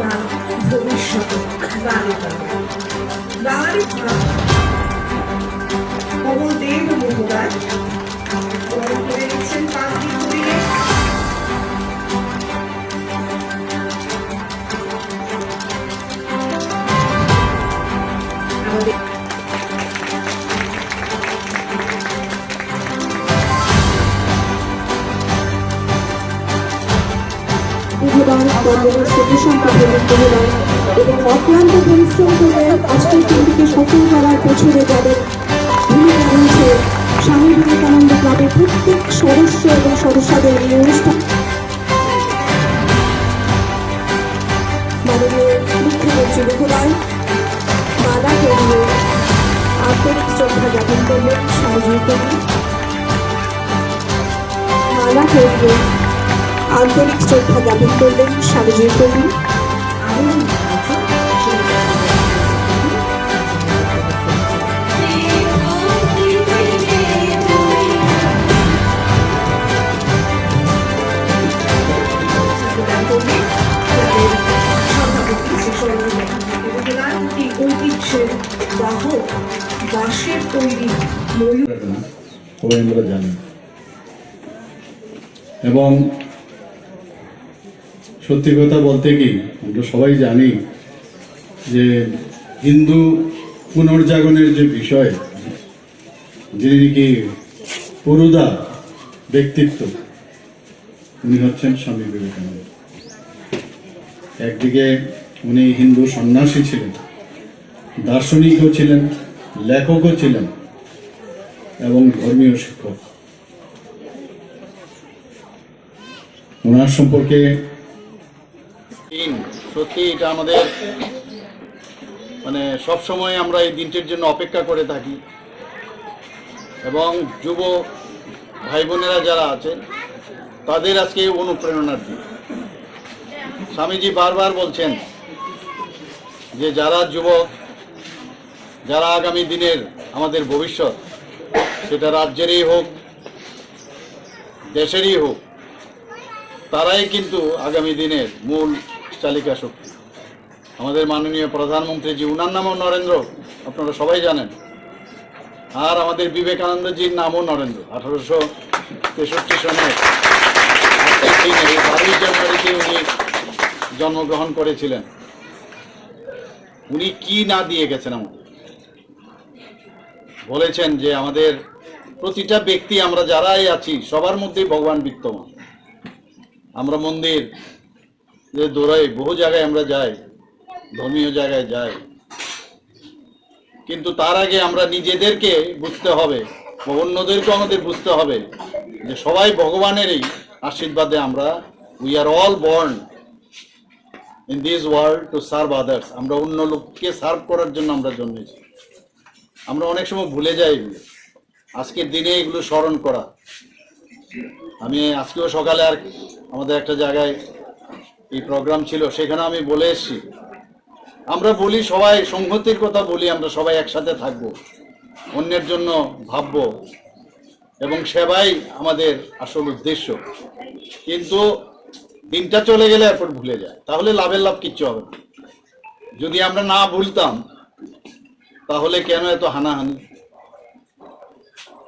তার ভবিষ্যৎ গানে গানে বাঙালি কমল দেব মহোদয় বরণ করে নিচ্ছেন পাগড়ি পরিয়ে। এবং অক্লান্ত পরিশ্রম করে আজকের দিনটিকে সফল করার পেছনে যাদের ভূমিকা রয়েছে স্বামী বিবেকানন্দ ক্লাবের প্রত্যেক সদস্য এবং সদস্যদের এই অনুষ্ঠান মাননীয় মুখ্যমন্ত্রী মহোদয় মালা করিয়ে আন্তরিক শ্রদ্ধা জ্ঞাপন করলেন স্বামীজির প্রতি। মালা করিয়ে আন্তরিক শ্রদ্ধা জ্ঞাপন করলেন স্বামীজির প্রতি। ঐতিহ্যের বাহক বাঁশের তৈরি সবাই আমরা জানি এবং সত্যি কথা বলতে কি আমরা সবাই জানি যে হিন্দু পুনর্জাগরণের যে বিষয়, যিনি নাকি পুরুদা ব্যক্তিত্ব, উনি হচ্ছেন স্বামী বিবেকানন্দ। একদিকে উনি হিন্দু সন্ন্যাসী ছিলেন, দার্শনিকও ছিলেন, লেখকও ছিলেন এবং ধর্মীয় শিক্ষক। ওনার সম্পর্কে সত্যি এটা আমাদের সবসময় আমরা এই দিনটির জন্য অপেক্ষা করে থাকি এবং যুব ভাই বোনেরা যারা আছেন তাদের আজকে অনুপ্রেরণার দিন। স্বামীজি বারবার বলছেন যে যারা যুবক, যারা আগামী দিনের আমাদের ভবিষ্যৎ, সেটা রাজ্যেরই হোক দেশেরই হোক, তারাই কিন্তু আগামী দিনের মূল চালিকা শক্তি। আমাদের মাননীয় প্রধানমন্ত্রীজি, উনার নামও নরেন্দ্র, আপনারা সবাই জানেন, আর আমাদের বিবেকানন্দজির নামও নরেন্দ্র। 1863 সনের 12 জানুয়ারিতে উনি জন্মগ্রহণ করেছিলেন। উনি কি না দিয়ে গেছেন আমাদের, বলেছেন যে আমাদের প্রতিটা ব্যক্তি, আমরা যারাই আছি সবার মধ্যেই ভগবান বিদ্যমান। আমরা মন্দির যে দৌড়াই, বহু জায়গায় আমরা যাই, ধর্মীয় জায়গায় যাই, কিন্তু তার আগে আমরা নিজেদেরকে বুঝতে হবে, অন্যদেরকেও আমাদের বুঝতে হবে যে সবাই ভগবানেরই আশীর্বাদে আমরা, we are all born in this world to serve others. আমরা অন্য লোককে সার্ভ করার জন্য আমরা জন্মেছি। আমরা অনেক সময় ভুলে যাই এগুলো, আজকের দিনে এগুলো স্মরণ করা। আমি আজকেও সকালে আর আমাদের একটা জায়গায় এই প্রোগ্রাম ছিল, সেখানে আমি বলে এসেছি, আমরা বলি সবাই সংহতির কথা বলি, আমরা সবাই একসাথে থাকব, অন্যের জন্য ভাবব এবং সেবাই আমাদের আসল উদ্দেশ্য। কিন্তু দিনটা চলে গেলে এরপর ভুলে যায়, তাহলে লাভের লাভ কিচ্ছু হবে না। যদি আমরা না ভুলতাম তাহলে কেন এত হানাহানি?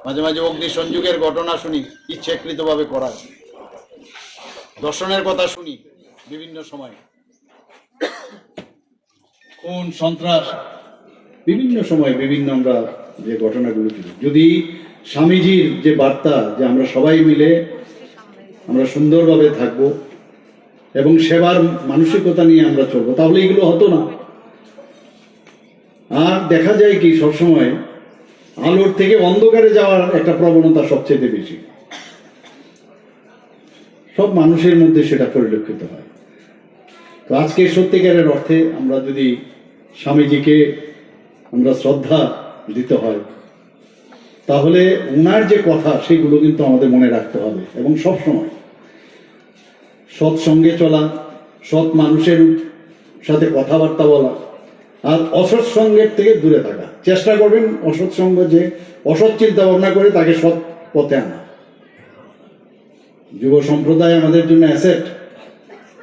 মাঝে মাঝে অগ্নি সংযোগের ঘটনা শুনি, ইচ্ছাকৃতভাবে করা, দর্শনের কথা শুনি বিভিন্ন সময়, খুন সন্ত্রাস, বিভিন্ন সময় বিভিন্ন আমরা যে ঘটনাগুলো ছিল। যদি স্বামীজির যে বার্তা যে আমরা সবাই মিলে আমরা সুন্দরভাবে থাকবো এবং সেবার মানসিকতা নিয়ে আমরা চলবো, তাহলে এগুলো হতো না। আর দেখা যায় কি, সবসময় আলোর থেকে অন্ধকারে যাওয়ার একটা প্রবণতা সবচেয়ে বেশি, সব মানুষের মধ্যে সেটা পরিলক্ষিত হয়। তো আজকে সত্যিকারের অর্থে আমরা যদি স্বামীজিকে আমরা শ্রদ্ধা দিতে হয়, তাহলে ওনার যে কথা সেগুলো কিন্তু আমাদের মনে রাখতে হবে এবং সব সময় সৎসঙ্গে চলা, সৎ মানুষের সাথে কথাবার্তা বলা, আর অসৎ সঙ্গের থেকে দূরে থাকা। চেষ্টা করবেন অসৎ সঙ্গ, যে অসৎ চিন্তা ভাবনা করে তাকে সৎ পথে আনা। যুব সম্প্রদায় আমাদের জন্য অ্যাসেট,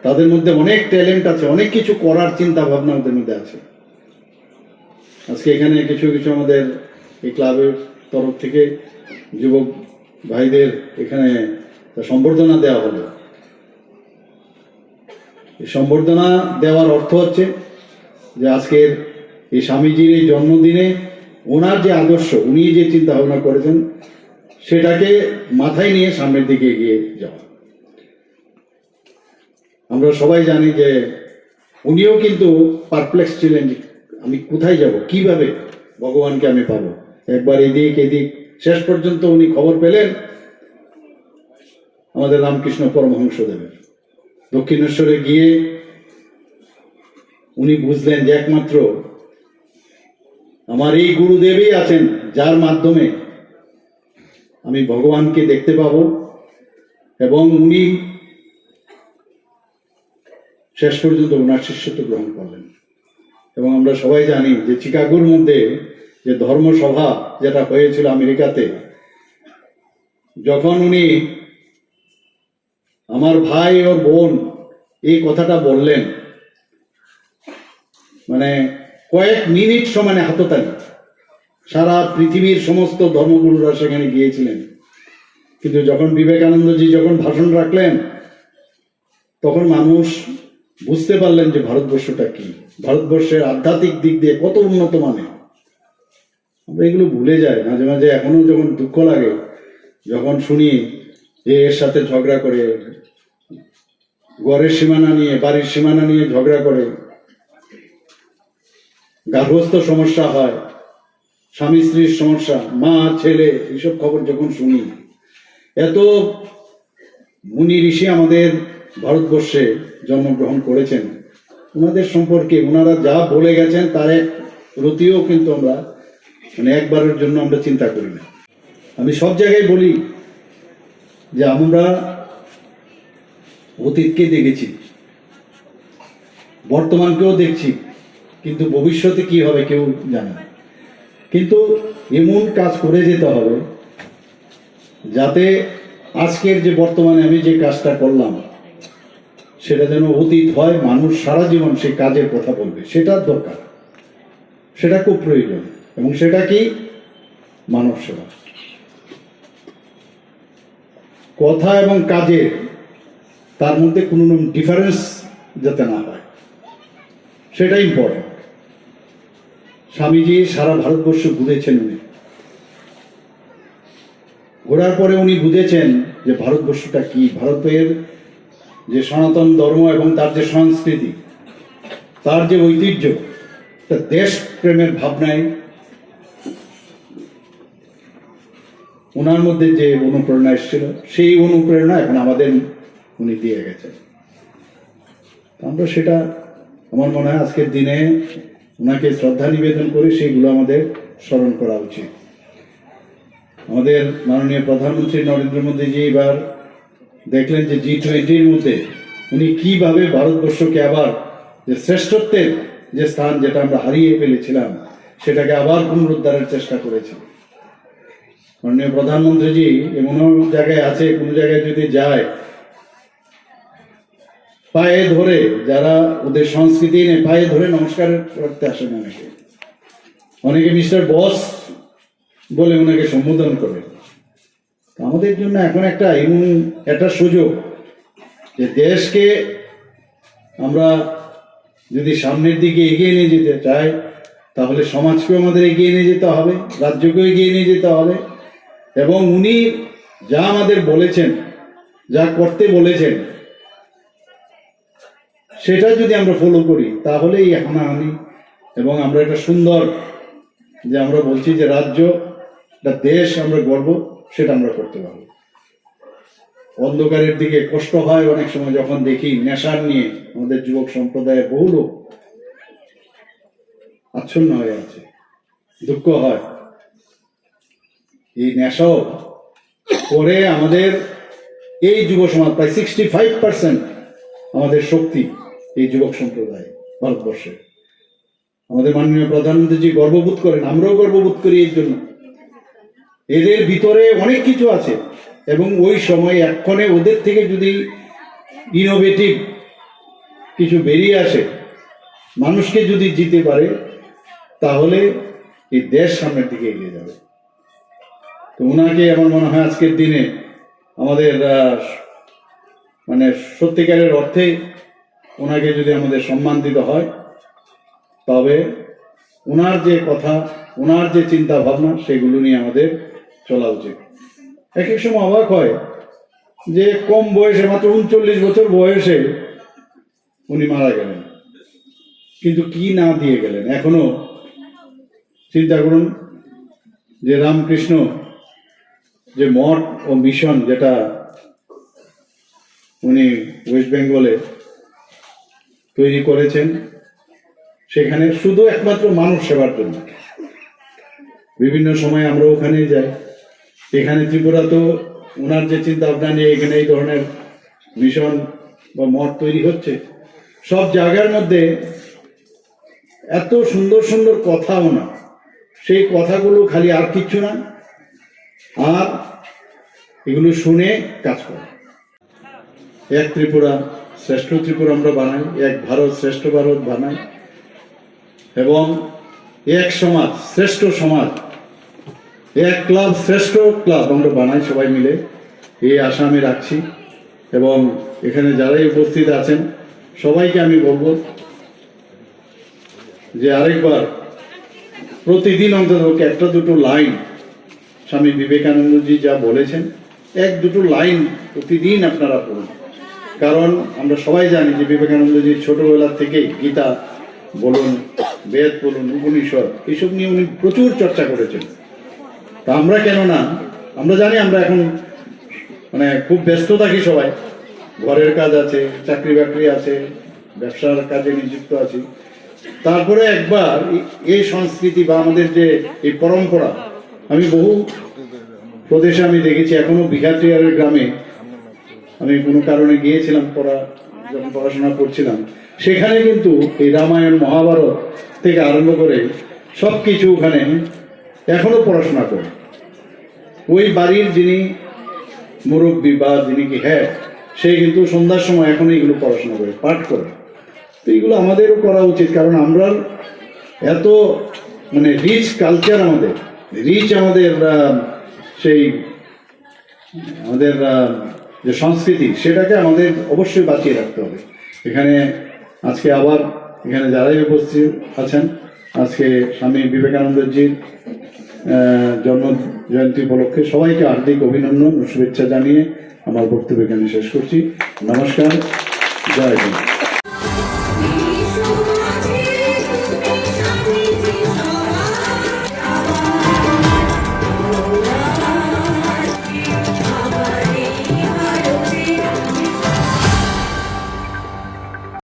তাদের মধ্যে অনেক ট্যালেন্ট আছে, অনেক কিছু করার চিন্তা ভাবনা ওদের মধ্যে আছে। আজকে এখানে কিছু কিছু আমাদের এই ক্লাবের তরফ থেকে যুবক ভাইদের এখানে সম্বর্ধনা দেওয়া হলো। এই সম্বর্ধনা দেওয়ার অর্থ হচ্ছে যে আজকের এই স্বামীজির এই জন্মদিনে ওনার যে আদর্শ, উনি যে চিন্তা ভাবনা করেছেন সেটাকে মাথায় নিয়ে সামনের দিকে এগিয়ে যাওয়া। আমরা সবাই জানি যে উনিও কিন্তু পারপ্লেক্স ছিলেন, আমি কোথায় যাব, কিভাবে ভগবানকে আমি পাবো। একবার এদিক এদিক, শেষ পর্যন্ত উনি খবর পেলেন আমাদের রামকৃষ্ণ পরমহংসদেবের। দক্ষিণেশ্বরে গিয়ে উনি বুঝলেন যে একমাত্র আমার এই গুরুদেবই আছেন যার মাধ্যমে আমি ভগবানকে দেখতে পাবো। এবং উনি শেষ পর্যন্ত ওনার শিষ্যত্ব গ্রহণ করলেন। এবং আমরা সবাই জানি যে চিকাগোর মধ্যে যে ধর্মসভা যেটা হয়েছিল আমেরিকাতে, যখন উনি আমার ভাই ও বোন এই কথাটা বললেন, মানে কয়েক মিনিট সমানে হাততালি, সারা পৃথিবীর সমস্ত ধর্মগুরুরা সেখানে গিয়েছিলেন। কিন্তু যখন বিবেকানন্দজি যখন ভাষণ রাখলেন, তখন মানুষ বুঝতে পারলেন যে ভারতবর্ষটা কি, ভারতবর্ষের আধ্যাত্মিক দিক দিয়ে কত উন্নত মানের। আমরা এগুলো ভুলে যাই মাঝে মাঝে, এখনো যখন দুঃখ লাগে যখন শুনি যে এর সাথে ঝগড়া করে, ঘরের সীমানা নিয়ে, বাড়ির সীমানা নিয়ে ঝগড়া করে, গার্হস্থ্য সমস্যা হয়, স্বামী স্ত্রীর সমস্যা, মা ছেলে, এইসব খবর যখন শুনি। এত মুনি ঋষি আমাদের ভারতবর্ষে জন্মগ্রহণ করেছেন, ওনাদের সম্পর্কে ওনারা যা বলে গেছেন তার এক রতিও কিন্তু আমরা মানে একবারের জন্য আমরা চিন্তা করি না। আমি সব জায়গায় বলি যে আমরা অতীতকে দেখেছি, বর্তমানকেও দেখছি, কিন্তু ভবিষ্যতে কি হবে কেউ জানে না। কিন্তু এমন কাজ করে যেতে হবে যাতে আজকের যে বর্তমানে আমি যে কাজটা করলাম সেটা যেন অতীত হয়, মানুষ সারা জীবন সেই কাজের কথা বলবে, সেটার দরকার, সেটা খুব প্রয়োজন। এবং সেটা কি? মানব সেবা। কথা এবং কাজে তার মধ্যে কোনো ডিফারেন্স যাতে না হয়, সেটা ইম্পর্টেন্ট। স্বামীজি সারা ভারতবর্ষ ঘুরেছেন। উনি ঘোরার পরে উনি বুঝেছেন যে ভারতবর্ষটা কি, ভারতের যে সনাতন ধর্ম এবং তার যে সংস্কৃতি, তার যে ঐতিহ্য, দেশ প্রেমের ভাবনায় ওনার মধ্যে যে অনুপ্রেরণা এসেছিল, সেই অনুপ্রেরণা এখন আমাদের উনি দিয়ে গেছেন। আমরা সেটা, আমার মনে হয় আজকের দিনে ওনাকে শ্রদ্ধা নিবেদন করে সেইগুলো আমাদের স্মরণ করা উচিত। আমাদের মাননীয় প্রধানমন্ত্রী নরেন্দ্র মোদীজি এবার দেখলেন যে G20-র মধ্যে উনি কিভাবে ভারতবর্ষকে আবার যে শ্রেষ্ঠত্বের যে স্থান যেটা আমরা হারিয়ে ফেলেছিলাম সেটাকে আবার পুনরুদ্ধারের চেষ্টা করেছেন। মাননীয় প্রধানমন্ত্রীজি এমনও জায়গায় আছে, কোনো জায়গায় যদি যায় পায়ে ধরে, যারা ওদের সংস্কৃতি নেই পায়ে ধরে নমস্কার করতে আসেন। অনেকে মিস্টার বস বলে ওনাকে সম্বোধন করে। আমাদের জন্য এখন এমন একটা সুযোগ যে দেশকে আমরা যদি সামনের দিকে এগিয়ে নিয়ে যেতে চাই, তাহলে সমাজকেও আমাদের এগিয়ে নিয়ে যেতে হবে, রাজ্যকেও এগিয়ে নিয়ে যেতে হবে। এবং উনি যা আমাদের বলেছেন, যা করতে বলেছেন, সেটা যদি আমরা ফলো করি তাহলে এই হানাহানি এবং আমরা একটা সুন্দর যে আমরা বলছি যে রাজ্য, দেশ আমরা গর্ব, সেটা আমরা করতে পারবো। অন্ধকারের দিকে কষ্ট হয় অনেক সময় যখন দেখি নেশার নিয়ে আমাদের যুবক সম্প্রদায়ের বহু লোক আচ্ছন্ন হয়ে আছে, দুঃখ হয়। এই নেশাও করে আমাদের এই যুব সমাজ, প্রায় 65% আমাদের শক্তি এই যুবক সম্প্রদায় ভারতবর্ষে। আমাদের মাননীয় প্রধানমন্ত্রীজি গর্ববোধ করেন, আমরাও গর্ববোধ করি এর জন্য। এদের ভিতরে অনেক কিছু আছে এবং ওই সময় এক্ষণে ওদের থেকে যদি ইনোভেটিভ কিছু বেরিয়ে আসে, মানুষকে যদি জিতে পারে, তাহলে এই দেশ সামনের দিকে এগিয়ে যাবে। তো ওনাকে আমার মনে হয় আজকের দিনে আমাদের মানে সত্যিকারের অর্থে ওনাকে যদি আমাদের সম্মান দিতে হয়, তবে ওনার যে কথা, ওনার যে চিন্তা ভাবনা, সেগুলো নিয়ে আমাদের চলা উচিত। এক এক সময় অবাক হয় যে কম বয়সে, মাত্র 39 বছর বয়সে উনি মারা গেলেন, কিন্তু কি না দিয়ে গেলেন। এখনো চিন্তা করুন যে রামকৃষ্ণ যে মঠ ও মিশন, যেটা উনি ওয়েস্ট বেঙ্গলে তৈরি করেছেন, সেখানে শুধু একমাত্র মানব সেবার জন্য। বিভিন্ন সময় আমরা ওখানে যাই। এখানে ত্রিপুরা তো ওনার যে চিন্তা ভাবনা নিয়ে এখানে এই ধরনের মিশন বা মঠ তৈরি হচ্ছে, সব জায়গার মধ্যে এত সুন্দর সুন্দর কথা ওনার, সেই কথাগুলো খালি আর কিচ্ছু না, আর এগুলো শুনে কাজ করে। এক ত্রিপুরা শ্রেষ্ঠ ত্রিপুরা আমরা বানাই, এক ভারত শ্রেষ্ঠ ভারত বানাই, এবং এক সমাজ শ্রেষ্ঠ সমাজ, এক ক্লাব শ্রেষ্ঠ ক্লাব আমরা বানাই সবাই মিলে, এই আশা আমি রাখছি। এবং এখানে যারাই উপস্থিত আছেন সবাইকে আমি বলবো যে আরেকবার প্রতিদিন অন্তত একটা দুটো লাইন স্বামী বিবেকানন্দজি যা বলেছেন, এক দুটো লাইন প্রতিদিন আপনারা পড়ুন। কারণ আমরা সবাই জানি যে বিবেকানন্দজি ছোটবেলা থেকেই গীতা বলুন, বেদ বলুন, উপনিষদ, এইসব নিয়ে উনি প্রচুর চর্চা করেছেন। তা আমরা কেন না, আমরা জানি আমরা এখন মানে খুব ব্যস্ত থাকি সবাই, ঘরের কাজ আছে, চাকরি বাকরি আছে, ব্যবসার কাজে নিযুক্ত আছি, তারপরে একবার এই সংস্কৃতি বা আমাদের যে এই পরম্পরা, আমি বহু প্রদেশে আমি দেখেছি, এখনো বিহাটিয়ারের গ্রামে আমি কোনো কারণে গিয়েছিলাম যখন পড়াশোনা করছিলাম, সেখানে কিন্তু এই রামায়ণ মহাভারত থেকে আরম্ভ করে সব কিছু ওখানে এখনো পড়াশোনা করে। ওই বাড়ির যিনি মুরব্বী বা যিনি কি হেড, সে কিন্তু সন্ধ্যার সময় এখন এইগুলো পড়াশোনা করে, পাঠ করে। তো এইগুলো আমাদেরও করা উচিত, কারণ আমরা এত মানে রিচ কালচার, আমাদের রিচ, আমাদের সেই আমাদের যে সংস্কৃতি, সেটাকে আমাদের অবশ্যই বাঁচিয়ে রাখতে হবে। এখানে আজকে আবার এখানে যারাই উপস্থিত আছেন, আজকে স্বামী বিবেকানন্দজির জন্ম জয়ন্তী উপলক্ষে সবাইকে হার্দিক অভিনন্দন ও শুভেচ্ছা জানিয়ে আমার বক্তব্য এখানে শেষ করছি। নমস্কার, জয় হিন্দ।